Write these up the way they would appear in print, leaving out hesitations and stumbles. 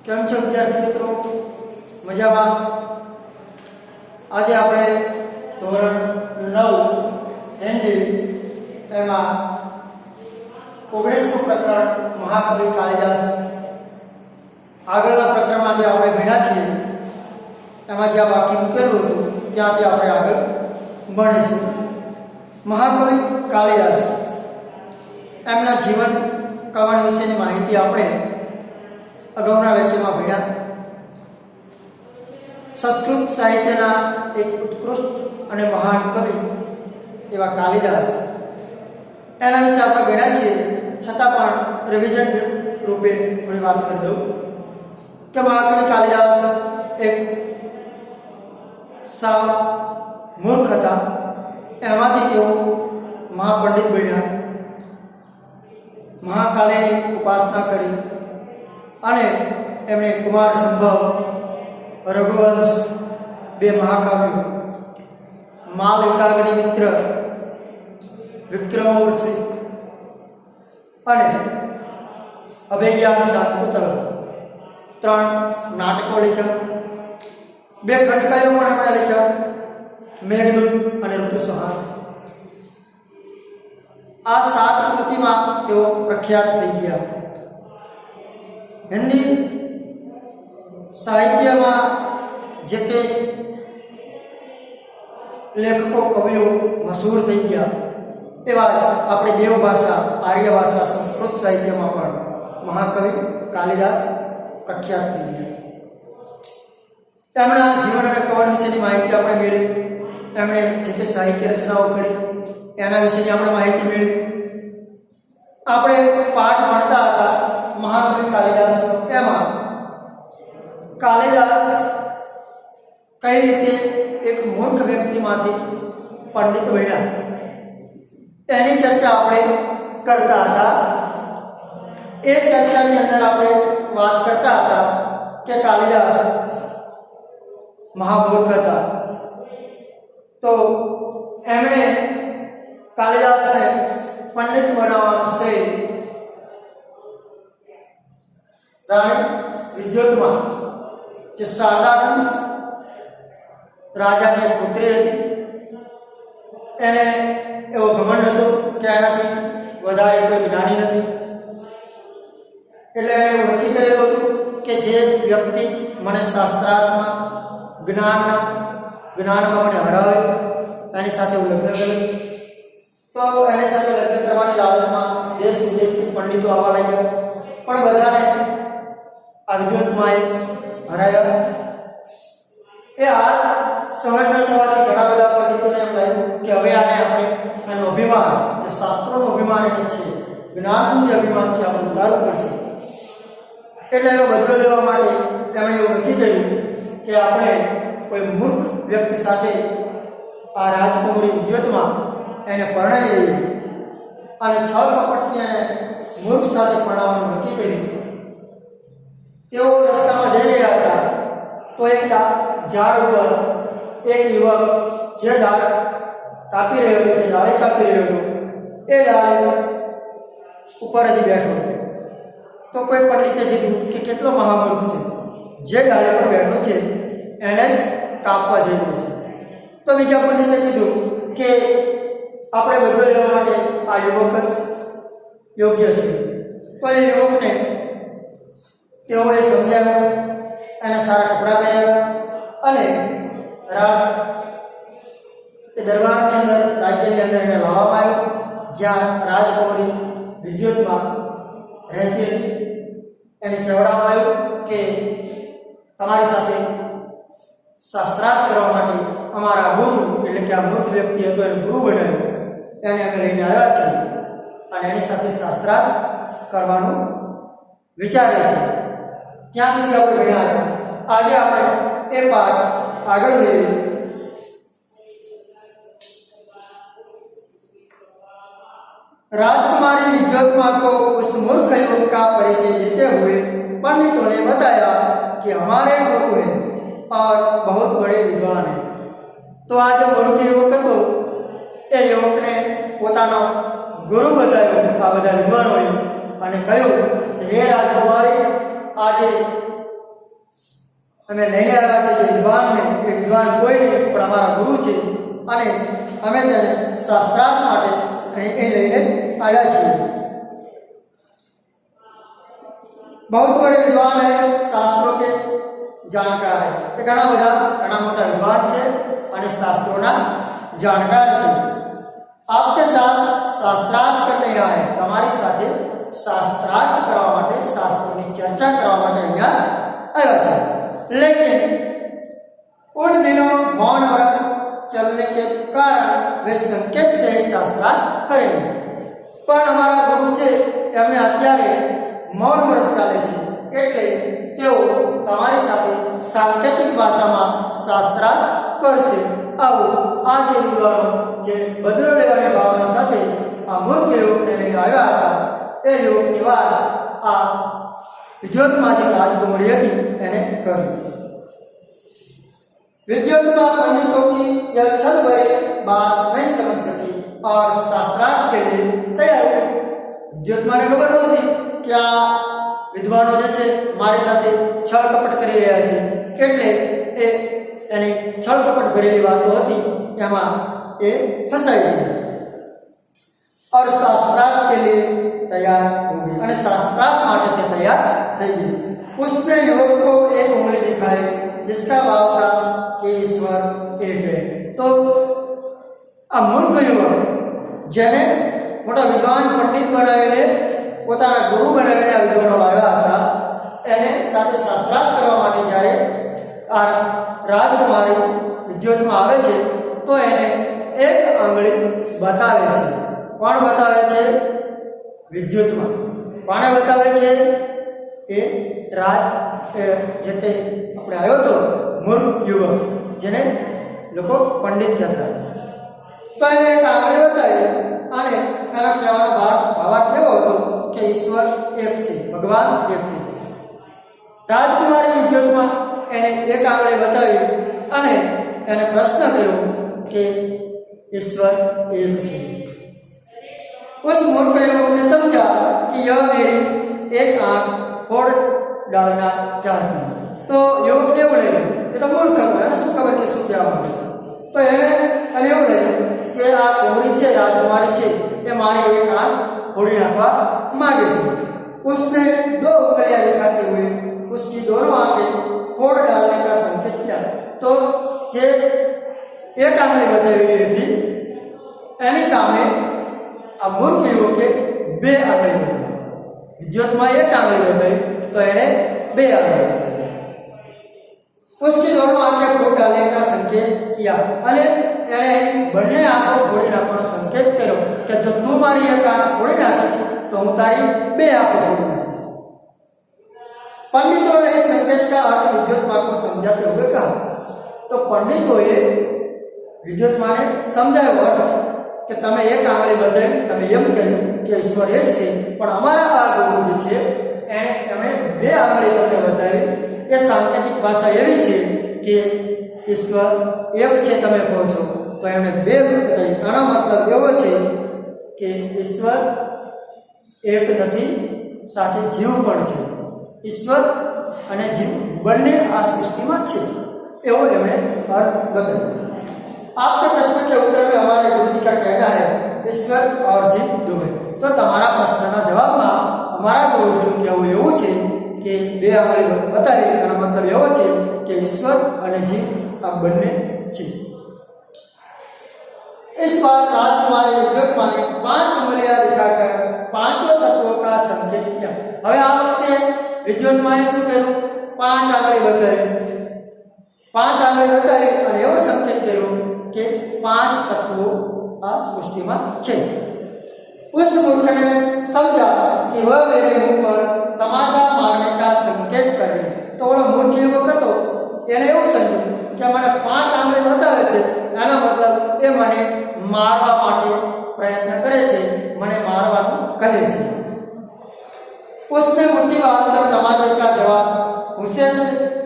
કેમ છો વિદ્યાર્થી મિત્રો? મજામાં? આજે આપણે ધોરણ 9 હિન્દી એમાં 19મું પ્રકરણ મહાકવિ કાલિદાસ આગળના પ્રકરણમાં જે આપણે ભણ્યા છીએ એમાં જે વાક્ય મૂકેલું હતું ત્યાંથી આપણે આગળ ભણીશું. મહાકવિ કાલિદાસ એમના જીવન કવન વિશેની માહિતી આપણે અગાઉના લેક્ચરમાં ભણ્યા. સંસ્કૃત સાહિત્યના એક ઉત્કૃષ્ટ અને મહાન કવિ એવા કાલિદાસ એના વિશે આપણે ભણ્યા છીએ, છતાં પણ રિવિઝન રૂપે થોડી વાત કરી દઉં કે મહાકવિ કાલિદાસ એક સાવ મૂર્ખ હતા. એમાંથી તેઓ મહાપંડિત બન્યા, મહાકાલીની ઉપાસના કરી અને એમણે કુમાર સંભવ, રઘુવંશ, બે મહાકાવ્યો, માલવિકાગ્નિ મિત્ર, વિક્રમોર્ષિ અને અભિજ્ઞાન શાકુંતલ 3 નાટકો લખ્યા, 2 ખંડકાવ્યો પણ એમણે લખ્યા, મેઘદૂત અને ઋતુસંહાર. આ 7 કૃતિમાં તેઓ પ્રખ્યાત થઈ ગયા. હિન્દી સાહિત્યમાં જે તે લેખકો કવિઓ મશહૂર થઈ ગયા એવા જ આપણે દેવભાષા, આર્ય ભાષા, સંસ્કૃત સાહિત્યમાં પણ મહાકવિ કાલિદાસ પ્રખ્યાત થઈ ગયા. તેમના જીવન અને કવન વિશેની માહિતી આપણે મેળવી. એમણે જે તે સાહિત્ય રચનાઓ કરી એના વિશેની આપણે માહિતી મેળવી. આપણે પાઠ ભણતા હતા મહાકવિ કાલિદાસ, એમાં કાલિદાસ કઈ રીતે એક મૂર્ખ વ્યક્તિમાંથી પંડિત બન્યા એની ચર્ચા આપણે કરતા હતા. એ ચર્ચાની અંદર આપણે વાત કરતા હતા કે કાલિદાસ મહામૂર્ખ હતા. તો એમણે કાલિદાસને પંડિત બનાવવાનું શ્રેય રાણી વિદ્યુતમાં, જે શારદાનંદ રાજાની પુત્રી હતી, એને એવો ઘમંડ હતો કે એનાથી વધારે કોઈ જ્ઞાની નથી. એટલે એને એવું નક્કી કરેલું હતું કે જે વ્યક્તિ મને શાસ્ત્રાર્થમાં, જ્ઞાનમાં મને હરાવે એની સાથે હું લગ્ન કરીશ. તો એની સાથે લગ્ન કરવાની લાલચમાં દેશ વિદેશથી પંડિતો આવવા લાગ્યા, પણ બધાને આ વિદ્યુતમાં હરાયા. એ હાર સહન ન થવાથી ઘણા બધા પંડિતોને એમ લાગ્યું કે હવે આને આપણે એનું અભિમાન, જે શાસ્ત્રોનું અભિમાન એટલે છે, જ્ઞાનનું જે અભિમાન છે, આપણે ઉતારવું પડશે. એટલે એનો બદલો લેવા માટે એમણે એવું નક્કી કર્યું કે આપણે કોઈ મૂર્ખ વ્યક્તિ સાથે આ રાજકુમારી વિદ્યુતમાં એને પરણાવી દઈએ અને છળ કપટથી એને મૂર્ખ સાથે પરણાવવાનું નક્કી કર્યું. તેઓ રસ્તામાં જઈ રહ્યા હતા તો એક ઝાડ ઉપર એક યુવક જે ઝાડ કાપી રહ્યો હતો, જે ડાળી કાપી રહ્યો હતો, એ ડાળી ઉપર જ બેઠો હતો. તો કોઈ પંડિતે કીધું કે કેટલો મહામૂર્ખ છે, જે ડાળી પર બેઠો છે એને કાપવા જઈ રહ્યો છે. તો બીજા પંડિતે કીધું કે આપણે બધું લેવા માટે આ યુવક જ યોગ્ય છે. તો એ યુવકને તેઓએ સમજાવ્યો, એને સારા કપડાં પહેર્યા અને દરબારની અંદર, રાજ્યની અંદર એને લાવવામાં આવ્યો, જ્યાં રાજકુમારી વિદ્યુતમાં રહેતી હતી. એને કહેવામાં આવ્યું કે તમારી સાથે શાસ્ત્રાર્થ કરવા માટે અમારા ગુરુ, એટલે કે આ મૂર્ખ વ્યક્તિ હતો એને ગુરુ બનાવ્યો, એને અમે લઈને આવ્યા છીએ અને એની સાથે શાસ્ત્રાર્થ કરવાનું વિચારે છે. ત્યાં સુધી આપણે ભણ્યા. આજે આપણે એ પાઠ આગળ લઈએ. राजकुमारी विद्युतमा को उस मूर्ख युवक का परिचय देते हुए पंडितों ने बताया कि हमारे गुरु हैं और बहुत बड़े विद्वान हैं. तो आज मूर्ख युवक तो ये युवक ने પોતાનો ગુરુ બતાવ્યો આ બધા વિદ્વાનોએ અને કહ્યું કે હે રાજકુમારી, આજે અમે લઈને આવ્યા છે જે વિદ્વાનને, એ વિદ્વાન કોઈ નહીં પણ અમારા ગુરુ છે અને અમે તેને શાસ્ત્રાર્થ માટે અહીં લઈને આવ્યા છીએ। बहुत बड़े विद्वान है, शास्त्रों के जानकार है। ये घना मोटा विद्वान है और शास्त्रों जानकार है। आपके साथ शास्त्रार्थ करने आए, हमारी साथे शास्त्रार्थ करवा माटे, शास्त्रों की चर्चा करवा माटे अहींया आव्या छे। लेकिन उन दिनों मौन व्रत चलने के कारण वे संकेत से ही शास्त्रार्थ करेंगे, पण हमारा गुरु छे एमने अत्यारे मौन व्रत चाले छे એટલે તેઓ તમારી સાથે સાંકેતિક ભાષામાં શાસ્ત્રાર્થ કરશે। આવો આ જે વિદ્વાનો જે બદલો લેવાની ભાવના સાથે આ મૂર્ખ યુવકને લઈને આવ્યા હતા, એ યુવકની વાત આ વિદ્યોતમાં જે રાજકુમારી હતી એને કરી। विद्योत्मा पंडितों की यह छल भरी बात नहीं समझ सकी और शास्त्रार्थ के लिए तैयार हुई। विद्योत्मा ने खबर नहोती कि आ विद्वानो जे छे मारी साथे छळ कपट करी रह्या छे, એટલે એ એની છળ કપટ ભરેલી વાતો હતી એમાં એ ફસાઈ ગઈ और शास्त्रार्थ के लिए तैयार हो गई અને शास्त्रार्थ માટે તે તૈયાર થઈ ગઈ। उसने युवक को एक उंगली दिखाई जिसका भाव था कि ईश्वर एक है। तो आ मूर्ख युवक जेने मोटा विद्वान पंडित बनावीने પોતાના ગુરુ બનાવીને આ વિદ્વાનો લાવ્યા હતા, એને સાથે શાસ્ત્રાર્થ કરવા માટે જ્યારે આ રાજકુમારી વિદ્યોતમાં આવે છે તો એને એક આંગળી બતાવે છે। કોણ બતાવે છે? વિદ્યોતમાં। કોણે બતાવે છે? એ રાજ જે તે આપણે આવ્યો તો મૂર્ખ યુવક જેને લોકો પંડિત કહેતા, તો એને એક આંગળી બતાવી અને એના કહેવાનો ભાવાર્થ એવો હતો કે ઈશ્વર એક છે, ભગવાન એક છે। રાજકુમારી વિદ્યોતમાં એને એક આંગળી બતાવી અને એને પ્રશ્ન કર્યો કે ईश्वर एक है। उस मूर्ख युवक ने समझा कि यह मेरी एक आंख फोड़ डालना चाहती है। तो युवक ने बोले ये तो मूर्ख है ना, શું ખબર કે શું કહેવા માંગે છે। તો એને એવું લાગ્યું કે આ કોમરી છે, રાજકુમારી છે, એ મારી એક આંખ फोड़ी नाखवा मांगे छे। उसने दो उंगलियां दिखाते हुए उसकी दोनों आंखें फोड़ डालने का संकेत किया। तो जे एक आंगળી બતાવેલી હતી એની સામે આ મૂર્ખ યુવકે બે આંગળી બતાવી। વિદ્યોતમાં એક આંગળી બતાવી તો એણે બે આંગળી બતાવી। उसकी दोनों आंखें फोड़ डालने का संकेत किया અને એણે બંને આંખો ફોડી નાખવાનો સંકેત કર્યો કે જો તું મારી એક આંખ ફોડી નાખીશ તો હું તારી બે આંખો ફોડી નાખીશ। पंडितों ने इस संकेत का अर्थ विद्योत्मा को समझाते हुए कहा। तो पंडितोए विद्योत्मा ने समझायो अर्थ कि तमे एक आंगળી બતાવી, તમે એમ કહ્યું કે ઈશ્વર એક છે, પણ અમારા આ ગુરુ જે છે એમણે બે આંગળી તમને બતાવી। એ સાંકેતિક ભાષા એવી છે કે ઈશ્વર એક છે તમે કહો છો, તો એમણે બે બતાવી। આનો મતલબ એવો છે કે ઈશ્વર એક નથી, સાથે જીવ પણ છે। ईश्वर અને જીવ બંને આ સૃષ્ટિમાં છે એવો એમણે अर्थ बताया। आपके प्रश्न के उत्तर में हमारे गुरु जी का कहना है ईश्वर और जीव दो है। तो તમારા પ્રશ્નના જવાબમાં અમારા ગુરુજીનું કહેવું એવું છે કે બે આંગળી બતાવી એનો મતલબ એવો છે કે ઈશ્વર અને જીવ આ બંને છે। इस बार राजकुमारी विद्योत्मा ने 5 उंगलियां दिखाकर पांचों तत्वों का संकेत किया। હવે આ વખતે વિદ્યોત્માએ શું કર્યું? 5 આંગળી બતાવી, 5 આંગળી બતાવી અને એવો સંકેત કર્યો કે 5 તત્વો આ સૃષ્ટિમાં છે। उस मूर्ख ने समझा कि वह मेरे मुंह पर तमाचा मारने का संकेत कर रही। तो वो मूर्ख युवक હતો એને એવું સમજ્યું કે મને 5 આંગળી બતાવે છે, એનો મતલબ એ મને મારવા માટે પ્રયત્ન કરે છે, મને મારવાનું કહે છે। उसने मुट्ठी बांधकर तमाचे का जवाब उसे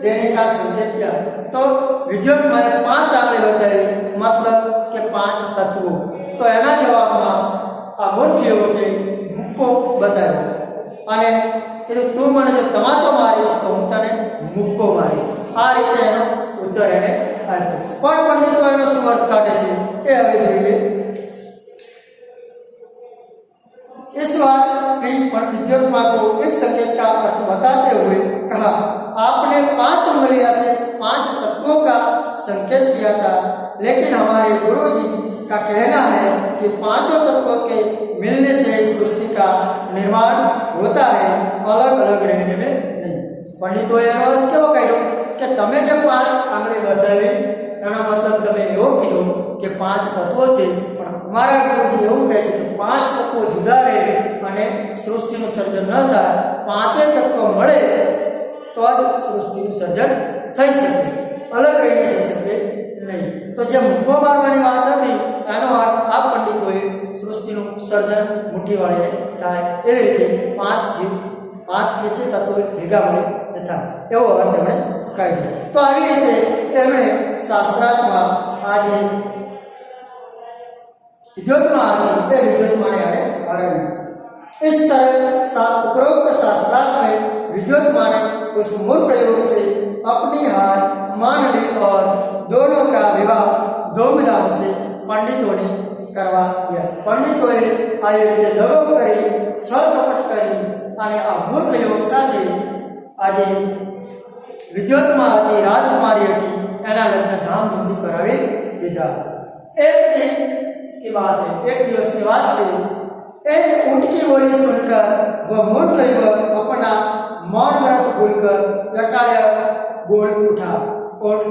देने का संकेत किया। तो विद्योत्मा ने 5 आंगળી बताई, मतलब के 5 तत्वों। तो एना जवाबમાં આ મૂર્ખ યુવકે મુક્કો બતાવ્યો અને કીધું તું મને જો તમાચો મારીશ તો હું તને મુક્કો મારીશ। આ રીતે એનો ઉત્તર એને આપ્યો. પણ પંડિતો એનો શું અર્થ કાઢે છે એ હવે જોઈએ. इस बार भी विद्युत्मा को इस संकेत का अर्थ बताते हुए कहा, आपने 5 उंगलियां से 5 तत्वों का संकेत किया था, लेकिन हमारे गुरुजी का कहना है कि 5 तत्वों के मिलने से सृष्टि का निर्माण होता है, अलग अलग रहने में नहीं. पंडितों એનો અર્થ કેવો કર્યો કે તમે જે 5 આંગળી બતાવી એનો મતલબ તમે એવો કીધો કે 5 તત્વો છે, પણ અમારા ગુરુજી એવું કહે છે કે 5 તત્વો જુદા રહે અને સૃષ્ટિનું સર્જન ન થાય. 5 તત્વો મળે તો જ સૃષ્ટિનું સર્જન થઈ શકે, અલગ રહીને થઈ શકે નહીં. તો જે મૂકો મારવાની વાત હતી એનો અર્થ આ પંડિતોએ સૃષ્ટિનું સર્જન મુઠ્ઠી વાળીને થાય એવી રીતે 5 જે છે તત્વો ભેગા મળે થાય એવો અર્થ એમણે કાઢ્યો. તો આવી રીતે તેમણે શાસ્ત્રાર્થમાં આ જે विद्युत्मा आदि विद्युत्माने आने हराई. इस तरह उपरोक्त शास्त्रार्थ में विद्युत्मा ने उस मूर्ख युवक से अपनी हार मान ली और दोनों का विवाह धूमधाम से पंडितों ने करवा दिया. पंडितों આવી રીતે દગો કરી છળ કપટ કરી અને આ મૂર્ખ યુવક સાથે આજે વિદ્યુત્મા હતી રાજકુમારી હતી એના લગ્ન ધામધૂમથી કરાવી દીધા. एक दिन की बात है, एक दिवस की बात से एक ऊंट की बोली सुनकर वह मूर्ख युवक अपना मौन व्रत भूलकर यकायक बोल उठा, ऊंट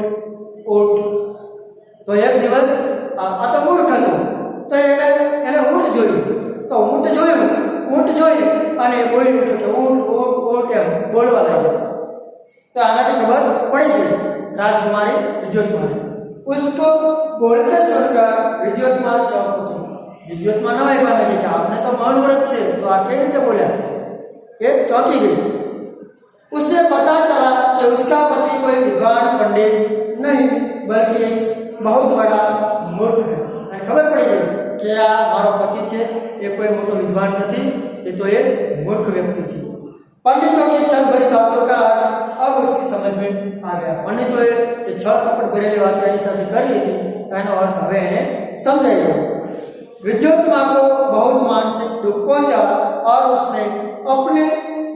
ऊंट. तो एक दिवस आ तो मूर्ख હતો તો એને ઊંટ જોયું, તો ઊંટ જોઈ અને બોલી ઉઠ્યો કે ઊંટ ઊંટ ઊંટ એમ બોલવા લાગ્યો. તો આનાથી ખબર પડી ગઈ राजकुमारी विद्युत्मा ने. उसको बोलते सुनकर विद्युत्मा चौंक उठी. विद्युत्मा नवाई पाने की आपने तो मौन व्रत से तो आ के रीते बोला, एक चौंकी गई. उससे पता चला कि उसका पति कोई विद्वान पंडित नहीं बल्कि एक बहुत बड़ा मूर्ख है. અને ખબર પડી ગઈ કે આ મારો પતિ છે એ કોઈ મોટો વિદ્વાન નથી, એ તો એક મૂર્ખ વ્યક્તિ છે. पंडितों की छल भरी बातों का अब उसकी समझ में आ गया. पंडितों જે છળ કપટ ભરેલી વાતો એની સાથે કરી હતી એનો અર્થ હવે એને સમજાઈ ગયો. विद्युत्मा को बहुत मानसिक दुख पहुंचा और उसने अपने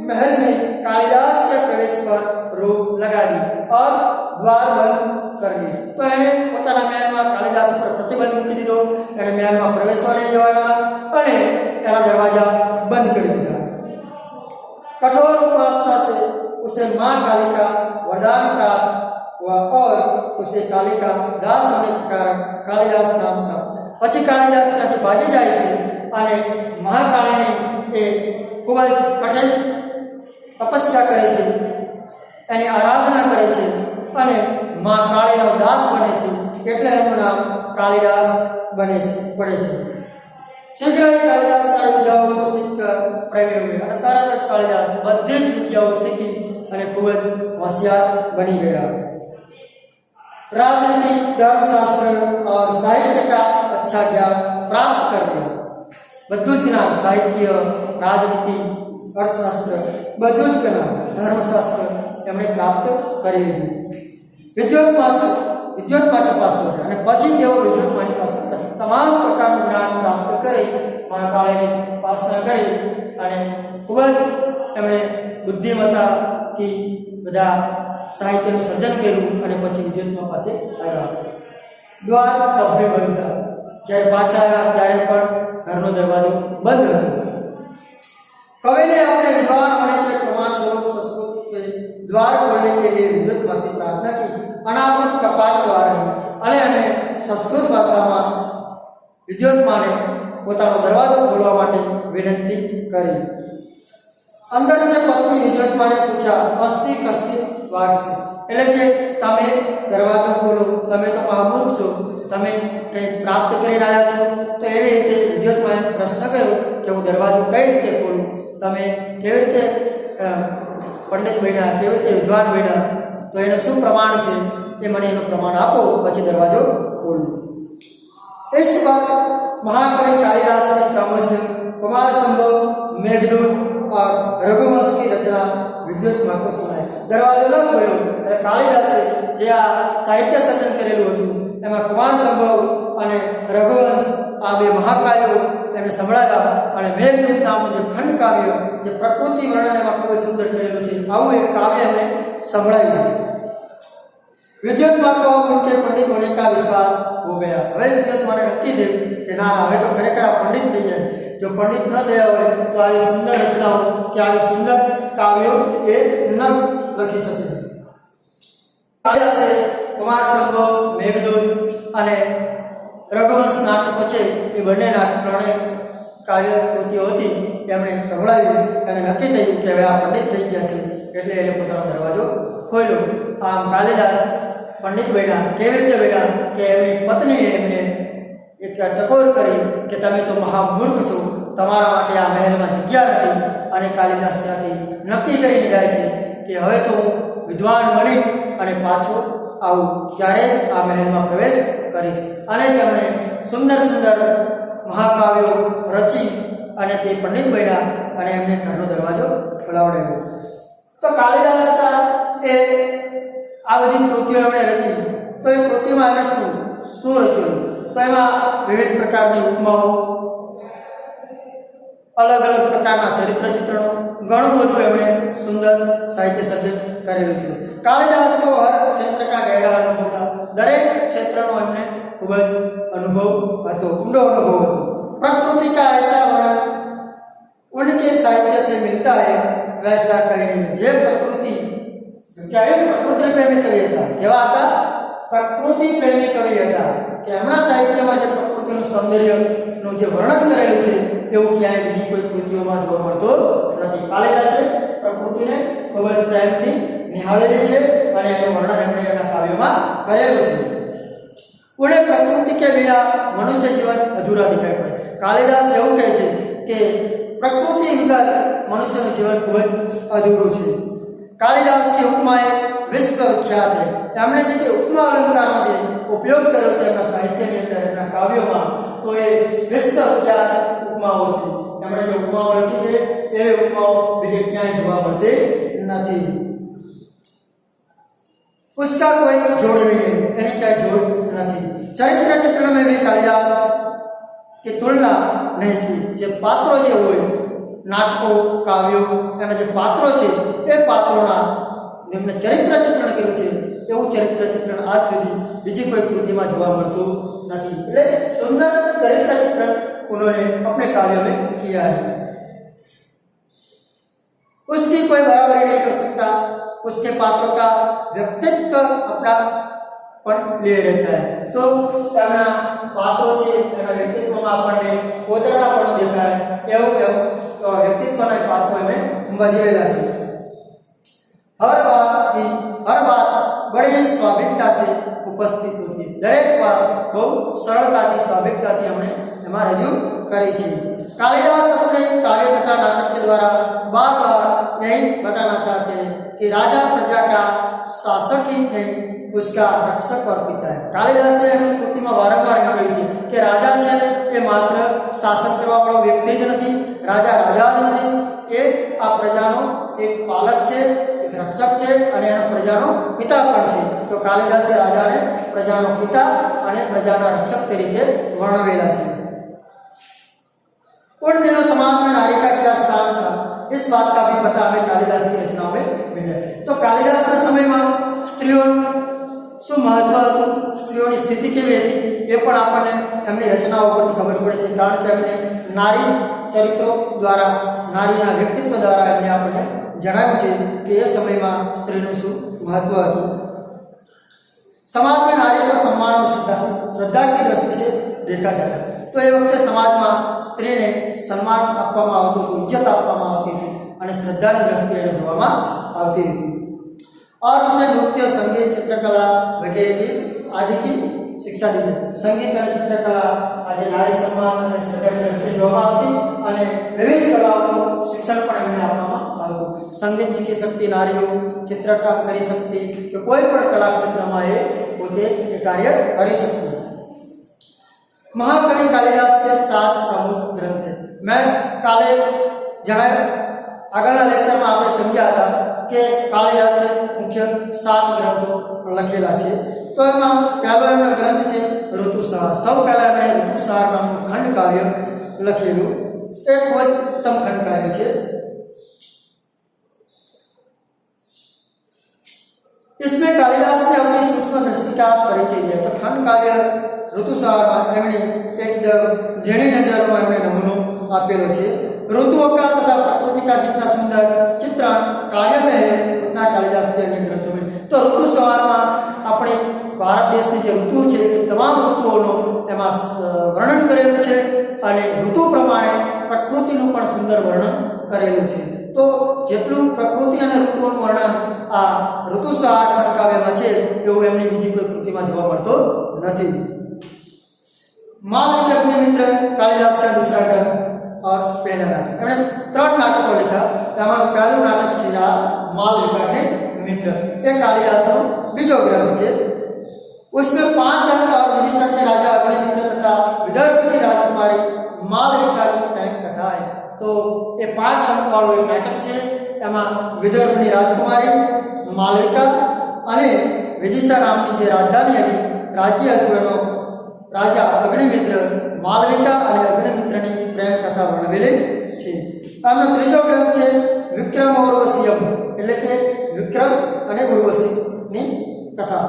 महल में कालिदास के प्रवेश पर रोक लगा दी और द्वार बंद कर दी. तो એને પોતાના મહેલમાં કાલિદાસ પર પ્રતિબંધ મૂકી દીધો. એને મહેલમાં પ્રવેશવા નહીં દેવાના અને એના દરવાજા બંધ કરી દીધા. कठोर उपासना से उसे मां काली का वरदान प्राप्त हुआ और उसे काली का दास होने के कारण कालिदास नाम प्राप्त. પછી કાલિદાસ ત્યાંથી ભાગી જાય છે અને મહાકાળીની એ ખૂબ જ કઠિન તપસ્યા કરે છે, એની આરાધના કરે છે અને મા કાળીનો દાસ બને છે, એટલે એનું નામ કાલિદાસ પડે છે. शीघ्र ही कालिदास सारी विद्याओं को सीखकर प्रेमी हुए અને તરત જ કાલિદાસ બધી જ વિદ્યાઓ શીખી અને ખૂબ જ હોશિયાર બની गया. राजनीति, धर्मशास्त्र और साहित्य का अच्छा ज्ञान प्राप्त कर लिया. બધું જ જ્ઞાન, સાહિત્ય, રાજનીતિ, અર્થશાસ્ત્ર, બધું જ જ્ઞાન, ધર્મશાસ્ત્ર એમણે પ્રાપ્ત કરી લીધું. વિદ્યુત્મા તપાસ કરે અને પછી તેઓ વિદ્યુત્માની પાસે તમામ પ્રકારનું જ્ઞાન પ્રાપ્ત કરી મહાકાળીની ઉપાસના કરી અને ખૂબ જ એમણે બુદ્ધિમત્તાથી બધા સાહિત્યનું સર્જન કર્યું અને પછી વિદ્યુત્મા પાસે આવ્યા. દ્વાર ડબ્બે બંધ હતા. જ્યારે પાછા આવ્યા ત્યારે પણ ઘરનો દરવાજો બંધ હતો. कवि ने अपने विद्वान होने के प्रमाण स्वरूप संस्कृत के द्वार खोलने के लिए विद्युत्मा से प्रार्थना की. अनावृत कपाट द्वार અને એને સંસ્કૃત ભાષામાં વિદ્યુત્માને પોતાનો દરવાજો ખોલવા માટે વિનંતી કરી. अंदर से पत्नी विद्युत्मा ने पूछा, अस्ति कस्ति वाक्सिस. એટલે કે તમે દરવાજો ખોલો, તમે તો મહામૂર્ખ છો, તમે કંઈ પ્રાપ્ત કરીને આવ્યા છો. તો એવી રીતે વિદ્યુત્માએ પ્રશ્ન કર્યો કે હું દરવાજો કઈ રીતે ખોલું, તમે કેવી રીતે પંડિત બન્યા, કેવી રીતે વિદ્વાન બન્યા, તો એનું શું પ્રમાણ છે એ મને એનું પ્રમાણ આપો, પછી દરવાજો ખોલું. इस वक्त महाकवि कालिदास ने क्रमशः कुमार संभव, मेघदूत और रघुवंश की रचना विद्युत माँ को सुनाया। दरवाजो न खोल्यो એટલે કાલિદાસે જે આ સાહિત્ય સર્જન કરેલું હતું એમાં કુમાર સંભવ અને રઘુવંશ આ બે મહાકાવ્યો એને સંભળાવ્યા અને મેઘદૂત નામનું જે ખંડ કાવ્ય જે પ્રકૃતિ વર્ણન એમાં ખૂબ જ સુંદર કરેલું છે આવું એક કાવ્ય એમને સંભળાવ્યું। विद्युत माँ को उनके पंडित होने का विश्वास हो गया। હવે વિદ્યુત માને નક્કી થયું કે ના હવે તો ખરેખર આ પંડિત થઈ ગયા। જો પંડિત ન થયા હોય તો આવી સુંદર રચનાઓ કે આવી સુંદર કાવ્યો એ ન લખી શકે। કાલિદાસે કુમાર સંભવ, મેઘદૂત અને રઘુવંશ નાટકો છે એ બંને ત્રણેય કાવ્ય કૃતિઓ હતી એમણે સંભળાવી અને નક્કી થયું કે હવે આ પંડિત થઈ ગયા છે એટલે એને પોતાનો દરવાજો ખોલ્યો। આમ કાલિદાસ पंडित बन्या केवी रीते बन्या कि एमनी पत्नीए एमने एक टकोर करी कि तमे तो महामूर्ख छो, तमारा माटे आ महलमां जग्या नथी। अने कालिदास त्याथी नक्की करीने जाय छे कि हवे तो विद्वान बनी अने पाछो आवुं त्यारे आ महलमां प्रवेश करीश। अने तेमणे सुंदर सुंदर महाकाव्यो रची अने ते पंडित बन्या अने एमने घरनो दरवाजो खोलावडाव्यो। तो कालिदास हता ए आ बधी कृतिओ एमणे रची। तो ए कृतिमां एमणे शुं रच्युं तो एमां विविध प्रकारनी उपमाओ, अलग अलग प्रकारना चरित्र चित्रणों, घणुं बधुं एमणे सुंदर साहित्य सर्जन करेलुं छे। कालिदासनो हर क्षेत्र का गहरा अनुभव था। दरेक क्षेत्रनो एमणे खूब ज अनुभव हतो, ऊंडो अनुभव हतो। प्रकृति का ऐसा वर्णन उनके साहित्य से मिलता है वैसा कहीं नहीं। जे प्रकृति क्या है प्रकृति प्रेमी कवि था केवा था प्रकृति प्रेमी कवि था कि हमारा साहित्य में जो प्रकृति सौंदर्य जे वर्णन करेलू है एवं क्या बीजी कोई कृतिओं में जोवा मळतो नथी। कालिदासे प्रकृति ने खूब ज प्रेमथी निहाळेली छे अने एनुं वर्णन एमणे एना काव्योमां करेलुं छे। उन्हें प्रकृति के बिना मनुष्य जीवन अधूरा दिखाई पड़े। कालिदास एवं कहे छे कि प्रकृति वगर मनुष्यનું जीवन खूब ज अधूरुं छे। कालिदास की उपमाएं विश्व विख्यात है। एमणे जे उपमा अलंकारનો જે ઉપયોગ કર્યો છે એમના સાહિત્યની અંદર એમના કાવ્યોમાં તો એ વિશ્વ વિખ્યાત ઉપમાઓ છે। એમણે જે ઉપમાઓ લખી છે એવી ઉપમાઓ બીજે ક્યાંય જોવા મળતી નથી। उसका कोई जोड़ नहीं है, यानी क्या जोड़ नहीं। चरित्र चित्रण में भी कालिदास की तुलना नहीं की। जे पात्रों जे होय नाटको काव्यो एना जे पात्रों छे ए पात्रोना जेमने चरित्र चित्रण कर्युं छे एवुं चरित्र चित्रण आज सुधी बीजी कोई कृतिमां जोवा मळतुं नथी। એટલે सुंदर चरित्र चित्रण उन्होंने अपने काव्यों में किया है। उसकी कोई बराबरी नहीं कर सकता। उसके पात्रों का व्यक्तित्व अपना पण ले रहता है। तो एमना पात्रों छे एना व्यक्तित्वमां आपणे पोतानापणुं देखाय एवं व्यक्तित्वना पात्रो एमणे भजवेला छे। हर बात बड़ी स्वाभाविकता से उपस्थित होती है। दरेक बात बहुत सरलताथी स्वाभाविकताथी हमने एमां रजू करी छे। कालिदास अपने काव्य तथा नाटक के द्वारा बार बार यही बताना चाहते हैं कि राजा प्रजा का शासक ही नहीं उसका रक्षक और पिता है। कालिदास एमनी कृतिमां वारंवार एम कह्युं छे कि राजा छे ए मात्र शासन करवा वाळो व्यक्ति ज नथी, राजा राजा ज नथी, ए आ प्रजानो एक पालक छे, एक रक्षक छे अने एनो प्रजानो पिता पण छे। तो कालिदासे राजाने प्रजानो पिता अने प्रजाना रक्षक तरीके वर्णवेला छे। उन दिनों समाज में नारी का क्या स्थान था इस बात का भी पता हमें कालिदास की रचनाओं में मिले। तो कालिदास के समय में स्त्रीओ શું મહત્વ હતું, સ્ત્રીઓની સ્થિતિ કેવી હતી એ પણ આપણને એમની રચનાઓ પરથી ખબર પડે છે। કારણ કે એમણે નારી ચરિત્રો દ્વારા નારીના વ્યક્તિત્વ દ્વારા એમણે આપણને જણાવ્યું છે કે એ સમયમાં સ્ત્રીનું શું મહત્વ હતું। समाज में नारी को सम्मान और श्रद्धा की दृष्टि से देखा जाता है। तो ये वक्त समाज में स्त्री ने सम्मान आपवामां आवतुं हतुं, इज्जत आपवामां आवती हती अने श्रद्धानी दृष्टिए एने जोवामां आवती हती। और उसे नृत्य, संगीत, चित्रकला वगैरह की आदि की शिक्षा दी। संगीत और चित्रकला आज नारी सम्मान और श्रद्धा की दृष्टिए जोवामां आवती अने विविध कलाओं शिक्षण पण एमणे आपवामां आवतुं। संगीत शीखी सकती नारीओ, चित्रकाम करी सकती कि कोई पण कला क्षेत्र में ए पोते ए कार्य करी सकती। महाकवि कालिदास के 7 प्रमुख ग्रंथ है। मैं काले जणाव्या આગળના લેક્ચરમાં આપણે સમજ્યા હતા કે કાલિદાસે મુખ્ય 7 ગ્રંથો લખેલા છે। તો એમાં પહેલો એમનો ગ્રંથ છે ઋતુસાર। સૌ પહેલા એમણે ઋતુસાર નામનું ખંડ કાવ્ય લખેલું। એ ખૂબ જ ઉત્તમ ખંડ કાવ્ય છે। इसमें कालिदास ने अपनी सूक्ष्म दृष्टि का परिचय दिया। तो खंड काव्य ऋतुसार एमने एकदम झीणी नजर में एमने नमूनो आपेलो छे। ऋतुओं का तथा प्रकृति का जितना सुंदर चित्रण काव्य में है उतना कालिदास के अन्य ग्रंथों में। तो ऋतुसार में अपने भारत देश की जो ऋतु है तमाम ऋतुओं एमा वर्णन करेलुं छे अने ऋतु प्रमाणे प्रकृतिनुं पण सुंदर वर्णन करेलुं छे। तो जेटલું પ્રકૃતિ અને ઋતુઓનું વર્ણન આ ઋતુસાર ખંડ કાવ્યમાં છે એવું એમની બીજી કોઈ કૃતિમાં જોવા મળતો નથી। मालविका अपने मित्र कालिदास का दूसरा ग्रंथ और पहला नाटक। एमने 3 नाटकों लिखा। एमां पहલું नाटक છે આ मालविका के मित्र। ये कालिदासનો બીજો ग्रंथ છે। उसमें 5 अंक और विदिशा के राजा अग्निमित्र तथा विदर्भ की राजकुमारी मालविका की प्रेम कथा है। तो ये 5 अंक वाળું एक नाटक છે। એમાં વિદર્ભની રાજકુમારી માલવિકા અને વિદિશા નામની જે રાજધાની હતી રાજ્ય હતું એનો રાજા અગ્નિમિત્ર માલવિકા અને અગ્નિમિત્રની પ્રેમ કથા વર્ણવેલી છે। આમનો ત્રીજો ગ્રંથ છે વિક્રમ ઉર્વશીયમ એટલે કે વિક્રમ અને ઉર્વશીની કથા।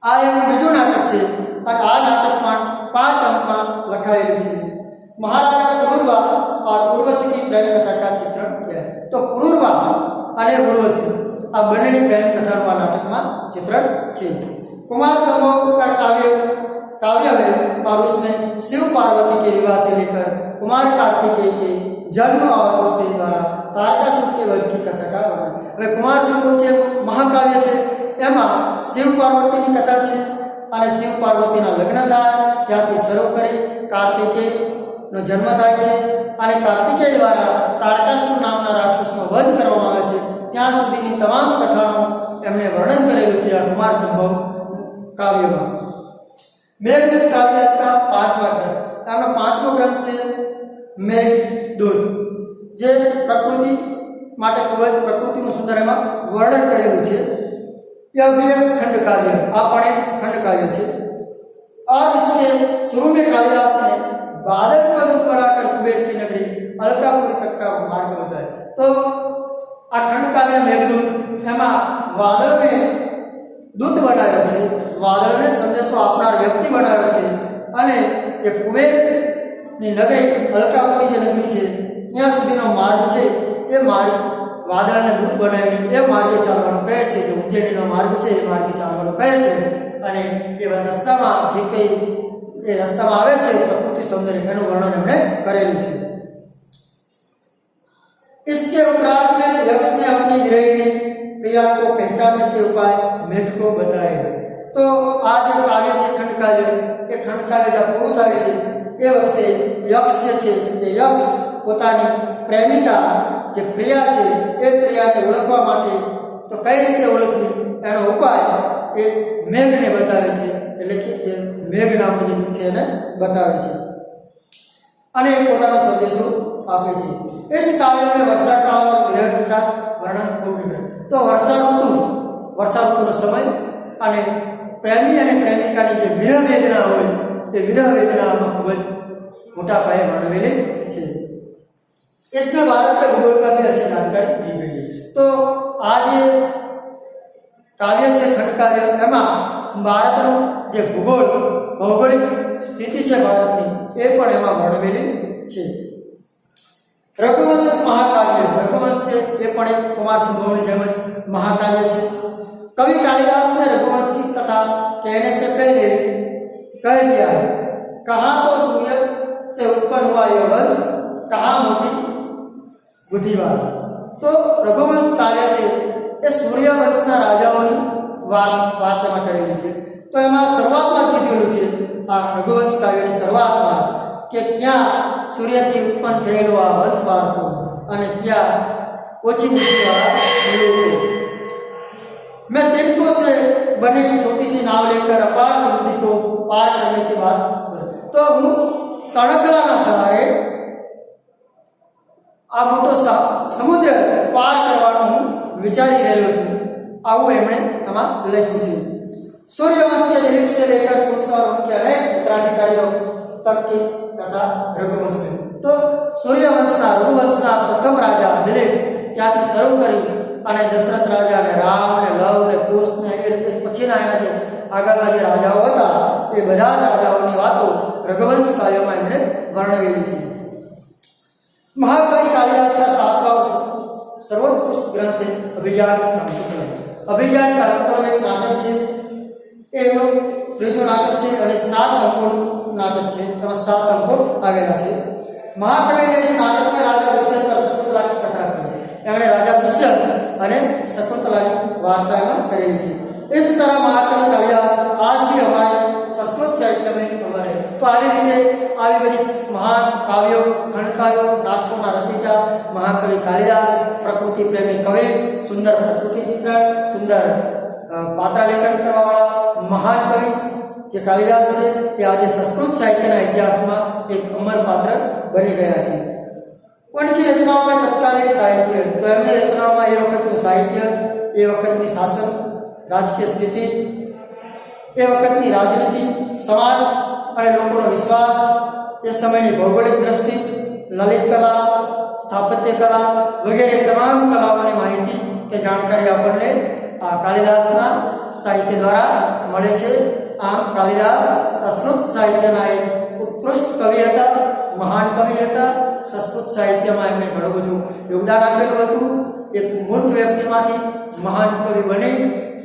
આ એમનું બીજું નાટક છે અને આ નાટક પણ 5 અંકમાં લખાયેલું છે। महाराजा पुरुरवा और उर्वशी की प्रेम कथा का चित्रण किया है। तो पुरुरवा और उर्वशी आ बनेनी प्रेम कथा नाटक में चित्रण है। कुमार संभव का काव्य है और उसमें शिव पार्वती के विवाह से लेकर कुमार कार्तिकेय के जन्म और उसके द्वारा तारकासुर के वध की कथा का वर्णन। હવે कुमार संभव જે મહાકાવ્ય છે એમાં શિવ પાર્વતીની કથા છે અને શિવ પાર્વતીના લગ્ન થાય ત્યાંથી શરૂ કરી કાર્તિકેય નો जन्म थाय छे અને કાર્તિકેય દ્વારા તારકાસુર નામના રાક્ષસનો વધ કરવામાં આવે છે ત્યાં સુધીની તમામ કથાનો એમણે વર્ણન કરેલું છે આ કુમાર સંભવ કાવ્યમાં। મેઘદૂત કાલિદાસ का 5वां ग्रंथ। એમનો 5મો ગ્રંથ છે મેઘદૂત જે પ્રકૃતિ માટે ખૂબ જ પ્રકૃતિનું સુંદર એમાં વર્ણન કરેલું છે। यह भी एक खंड काव्य આ પણ એક ખંડ કાવ્ય છે। और इसके शुरू में कालिदास ने बादल को दूत बनाकर कुबेर की नगरी अलकापुरी तक का मार्ग बताया। तो आ खंड काव्य मेघदूत एमा वादळ ने दूत बनाव्यो छे। वादळ ने संदेशो आपनार व्यक्ति बनाव्यो छे अने जे कुबेर ની નગરી अलकापुरी જે નગરી છે ત્યાં સુધીનો માર્ગ છે એ માર્ગ વાદળને દૂત બનાવીને એ માર્ગે ચાલવાનું કહે છે કે ઉજ્જૈનીનો માર્ગ છે એ માર્ગે ચાલવાનું કહે છે અને એ રસ્તામાં જે કંઈ ये रास्ता में आवे छे प्रकृति सौंदर्य एनु वर्णन हमने करेलू छे। इसके उपरांत में यक्ष ने अपनी विरहिणी प्रिया को पहचानने के उपाय मेघ को बताए हैं। तो आज जो काव्य छे खंड काव्य ये खंड काव्य जब पूરું થાય છે એ વખતે यक्ष જે છે એ यक्ष પોતાની પ્રેમિકા જે પ્રિયા છે એ પ્રિયાને ઓળખવા માટે તો કઈ રીતે ઓળખવી એનો ઉપાય એ મેઘને બતાવે છે એટલે કે જે મેઘ નામનું જે છે એને બતાવે છે અને પોતાનો સંદેશો આપે છે। इस काव्य में वर्षा काल और विरह का वर्णन खूब है। तो वर्षा ऋतुનો સમય અને પ્રેમી અને પ્રેમિકાની જે વિરહ વેદના હોય એ વિરહ વેદનામાં ખૂબ જ મોટા પાયે વર્ણવેલી છે। इसमें भारत के भूगोल का भी अच्छी जानकारी दी गई है। तो आज काव्य છે ખંડ કાવ્ય એમાં ભારતનું જે ભૌગોલિક સ્થિતિ છે ભારતની એ પણ એમાં વર્ણવેલી છે। रघुवंश महाकाव्य रघुवंश છે એ પણ એક कुमार संभवની જેમ જ महाकाव्य છે। कवि कालिदास ने रघुवंश की कथा कहने से पहले कह दिया है कहाँ तो सूर्य से उत्पन्न हुआ यह वंश कहाँ मोटी बुद्धि वाला। तो रघुवंश काव्य છે એ સૂર્યવંશના રાજાઓની વાત એમાં કરેલી છે। તો એમાં શરૂઆતમાં જ કીધેલું છે આ રઘુવંશ કાવ્યની શરૂઆતમાં કે ક્યાં સૂર્યથી ઉત્પન્ન થયેલો આ વંશવારસો અને ક્યાં ઓછી બુદ્ધિવાળા લોકો। मैं तिनकों से बनी छोटी सी नाव लेकर अपार समुद्र को पार करने की बात तो हूँ तड़कलाना सहारे आ मोटो समुद्र पार करवानो हूँ विचारी રહ્યો છું આવું એમણે આમાં લખ્યું છે। सूर्यवंश के दिलीप से लेकर कुछ और उनके अनेक उत्तराधिकारियों तक की कथा रघुवंश में। तो सूर्यवंशना रघुवंशना प्रथम राजा दिलीप ત્યાંથી શરૂ કરી અને દશરથ રાજા ને રામ ને લવ ને કુશ ને એ રીતે પછીના એનાથી આગળના જે રાજાઓ હતા એ બધા રાજાઓની વાતો રઘુવંશ કાવ્યમાં એમણે વર્ણવેલી છે। महाकवि कालिदास का सातवां सर्वोत्कृष्ट ग्रंथ है अभिज्ञान शाकुंतलम। अभिज्ञान शाकुंतलम एक नाटक है, एवं त्रीजो नाटक है और 7 अंकोનું नाटक है। તેમાં 7 અંકો આવેલા છે। महाकविએ इस नाटक में राजा दुष्यंत और शकुंतला की कथा की। એમણે રાજા દુષ્યંત અને શकुंतला की वार्ता में करेली थी। इस तरह महाकवि कालिदास आज भी हमारे संस्कृत साहित्य में अमर है। तो આવી રીતે આવી બધી મહાન કાવ્યો ખંડકાવ્યો નાટકોના રચયિતા મહાકવિ કાલિદાસ પ્રકૃતિ પ્રેમી કવિ સુંદર પ્રકૃતિ ચિત્રણ સુંદર પાત્રાલેખન કરવાવાળા મહાન કવિ જે કાલિદાસ છે એ આજે સંસ્કૃત સાહિત્યના ઇતિહાસમાં એક અમર પાત્ર બની ગયા છે। उनकी रचनाओं में तत्कालीन साहित्य तो एमनी रचनाओं में ये वक्त साहित्य ये वक्त शासन राजकीय स्थिति ये वक्त राजनीति समाज और लोगों विश्वास ये समय की भौगोलिक दृष्टि ललित कला स्थापत्य कला वगैरह तमाम कलाओं की माहिती के जानकारी अपने कालिदासना साहित्य द्वारा मळे छे। आम कालिदास संस्कृत साहित्यना एक उत्कृष्ट कवि हता, महान कवि हता। संस्कृत साहित्यમાં એમણે ઘણું બધું યોગદાન આપેલું હતું। એક મૂર્ખ વ્યક્તિમાંથી મહાન કવિ બની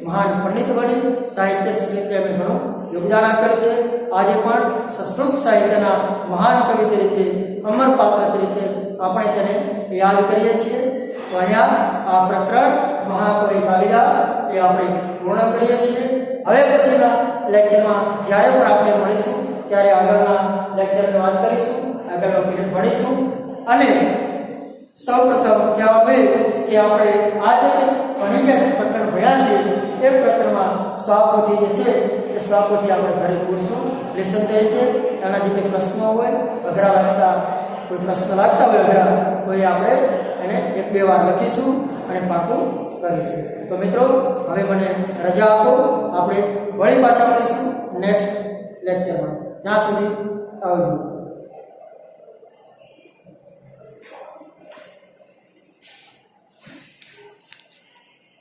મહાન પંડિત બની સાહિત્ય ક્ષેત્રે એમણે ઘણું યોગદાન આપેલું છે। આજે પણ સંસ્કૃત સાહિત્યના મહાન કવિ તરીકે અમર પાત્ર તરીકે આપણે તેને યાદ કરીએ છીએ। તો અહીંયા આ પ્રકરણ મહાકવિ કાલિદાસ એ આપણે પૂર્ણ કરીએ છીએ। હવે પછીના લેક્ચરમાં જ્યારે પણ આપણે મળીશું ત્યારે આગળના લેક્ચરની વાત કરીશું, આગળનો પીરિયડ ભણીશું। અને સૌપ્રથમ કહેવા હોય કે આપણે આ જે ભણી ગયા પ્રકરણ ભણ્યા છે એ પ્રકરણમાં સ્વાપોથી જે છે એ સ્વાપોથી આપણે ઘરે પૂરશું લેસન તરીકે। એના જે કંઈ પ્રશ્નો હોય અઘરા લાગતા કોઈ પ્રશ્ન લાગતા હોય અઘરા તો એ આપણે એને 1-2 વાર લખીશું અને પાકું કરીશું। તો મિત્રો હવે મને રજા આપો, આપણે વળી પાછા મળીશું નેક્સ્ટ લેક્ચરમાં। ત્યાં સુધી આવજો।